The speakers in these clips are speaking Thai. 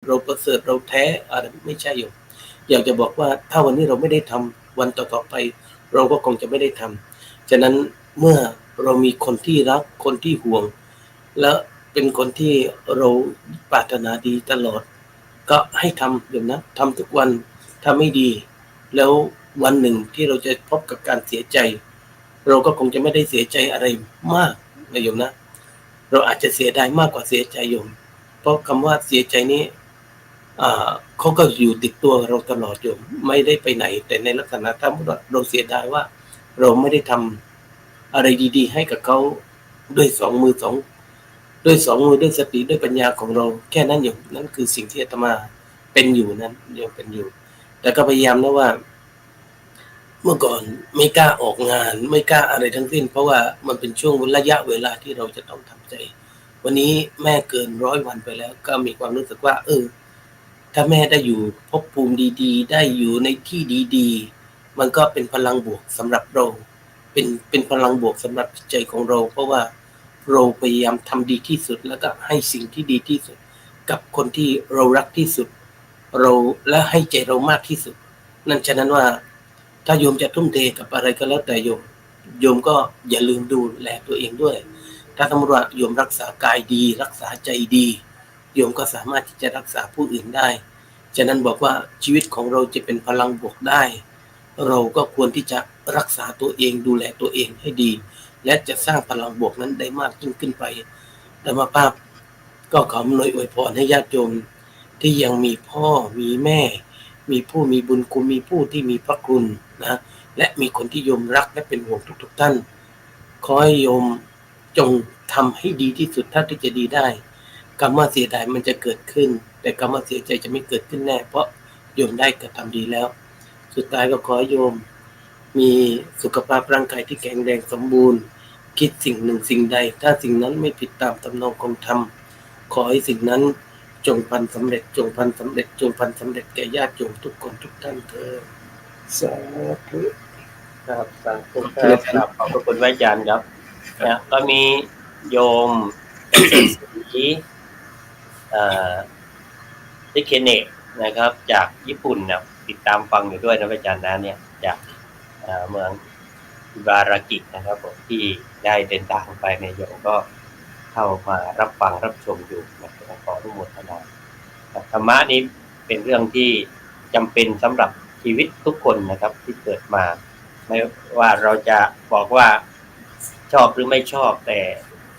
เราประเสริฐเราแท้อะไรไม่ใช่โยมอยากจะบอกว่าถ้าวันนี้เราไม่ได้ทำวันต่อๆไปเราก็คงจะไม่ได้ทำฉะนั้นเมื่อเรามีคนที่รักคนที่ห่วงและเป็นคนที่เราปรารถนาดีตลอดก็ให้ทำโยมนะทำทุกวันถ้าไม่ดีแล้ววันหนึ่งที่เราจะพบกับการเสียใจเราก็คงจะไม่ได้เสียใจอะไรมากนะโยมนะเราอาจจะเสียดายมากกว่าเสียใจโยมเพราะคำว่าเสียใจนี้เขาก็อยู่ติดตัวเราตลอดโยมไม่ได้ไปไหนแต่ในลักษณะถ้าเราเสียดายว่าเราไม่ได้ทำอะไรดีๆให้กับเขาด้วยสองมือด้วยสติด้วยปัญญาของเราแค่นั้นโยมนั่นคือสิ่งที่อาตมาเป็นอยู่นั้นโยมเป็นอยู่แต่ก็พยายามนะว่าเมื่อก่อนไม่กล้าออกงานไม่กล้าอะไรทั้งสิ้นเพราะว่ามันเป็นช่วงระยะเวลาที่เราจะต้องทำใจวันนี้แม่เกิน100 วันไปแล้วก็มีความรู้สึกว่าถ้าแม่ได้อยู่ภพภูมิดีๆได้อยู่ในที่ดีๆมันก็เป็นพลังบวกสำหรับเราเป็นพลังบวกสำหรับจิตใจของเราเพราะว่าเราพยายามทำดีที่สุดแล้วก็ให้สิ่งที่ดีที่สุดกับคนที่เรารักที่สุดเราและให้ใจเรามากที่สุดนั่นฉะนั้นว่าถ้าโยมจะทุ่มเทกับอะไรก็แล้วแต่โยมก็อย่าลืมดูแลตัวเองด้วยถ้าสมมติว่าโยมรักษากายดีรักษาใจดีโยมก็สามารถที่จะรักษาผู้อื่นได้ฉะนั้นบอกว่าชีวิตของเราจะเป็นพลังบวกได้เราก็ควรที่จะรักษาตัวเองดูแลตัวเองให้ดีและจะสร้างพลังบวกนั้นได้มากยิ่งขึ้นไปแต่มาภาพก็ขออวยพรให้ญาติโยมที่ยังมีพ่อมีแม่มีผู้มีบุญคุณมีผู้ที่มีพระคุณนะและมีคนที่โยมรักและเป็นห่วงทุกท่านขอให้โยมจงทำให้ดีที่สุดเท่าที่จะดีได้คำว่าเสียดายมันจะเกิดขึ้นแต่คำว่าเสียใจจะไม่เกิดขึ้นแน่เพราะโยมได้กระทำดีแล้วสุดท้ายก็ขอให้โยมมีสุขภาพร่างกายที่แข็งแรงสมบูรณ์คิดสิ่งหนึ่งสิ่งใดถ้าสิ่งนั้นไม่ผิดตามทำนองคงธรรมขอให้สิ่งนั้นจงพันสำเร็จจงพันสำเร็จจงพันสำเร็จแก่ญาติโยมทุกคนทุกท่านเถิดสาธุครับสาธุครับขอบพระคุณพระอาจารย์ครับนะก็มีโยมสีที่เคเนนะครับจากญี่ปุ่นนะติดตามฟังอยู่ด้วยนะพระอาจารย์นะเนี่ยจากเมืองอิบารากินะครับผมที่ได้เดินทางไปในโยมก็เข้ามารับฟังรับชมอยู่นะครับขออนุโมทนาธรรมะนี้เป็นเรื่องที่จำเป็นสำหรับชีวิตทุกคนนะครับที่เกิดมาไม่ว่าเราจะบอกว่าชอบหรือไม่ชอบแต่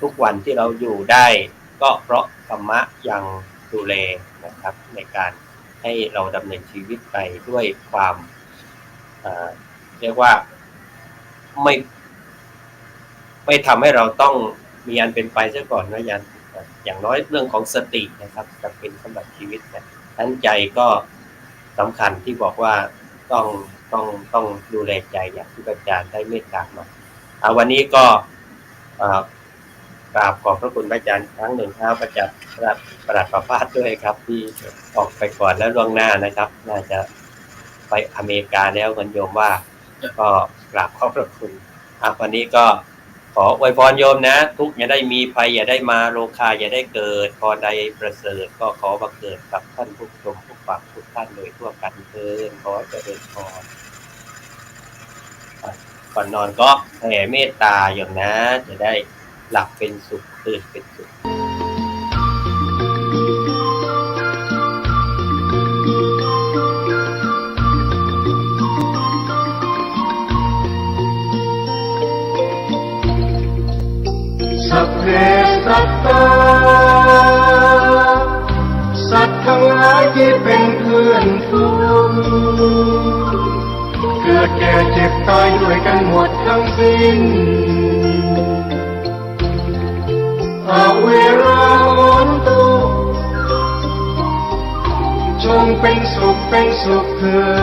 ทุกวันที่เราอยู่ได้ก็เพราะธรรมะยังดูแลนะครับในการให้เราดำเนินชีวิตไปด้วยความเรียกว่าไม่ทำให้เราต้องมีอันเป็นไปซะก่อนนะอย่างน้อยเรื่องของสตินะครับจะเป็นสำหรับชีวิตนะทั้งใจก็สำคัญที่บอกว่าต้องดูแลใจอย่างที่อาจารย์ได้เมตตามาวันนี้ก็กราบขอบพระคุณอาจารย์ครั้งหนึ่งครับอาจารย์ประหลัดประภาสด้วยครับที่ออกไปก่อนแล้วล่วงหน้านะครับน่าจะไปอเมริกาแล้วเหมือนโยมว่าก็กราบขอบพระคุณวันนี้ก็ขออวยพรโยมนะทุกอย่าได้มีภัยอย่าได้มาโลคาอย่าได้เกิดพรใดประเสริฐก็ขอบังเกิดกับท่านผู้ชมผู้ฟังทุกท่านโดยทั่วกันเถิดขอเจริญพรก่อนนอนก็แผ่เมตตาโยมนะจะได้หลับเป็นสุขตื่นเป็นสุขสัพเพสัตตาสัตว์ทั้งหลายที่เป็นเพื่อนฝูงเกิดแก่เจ็บตายด้วยกันหมดทั้งสิ้นเวลาโหนตุจงเป็นสุขเถิด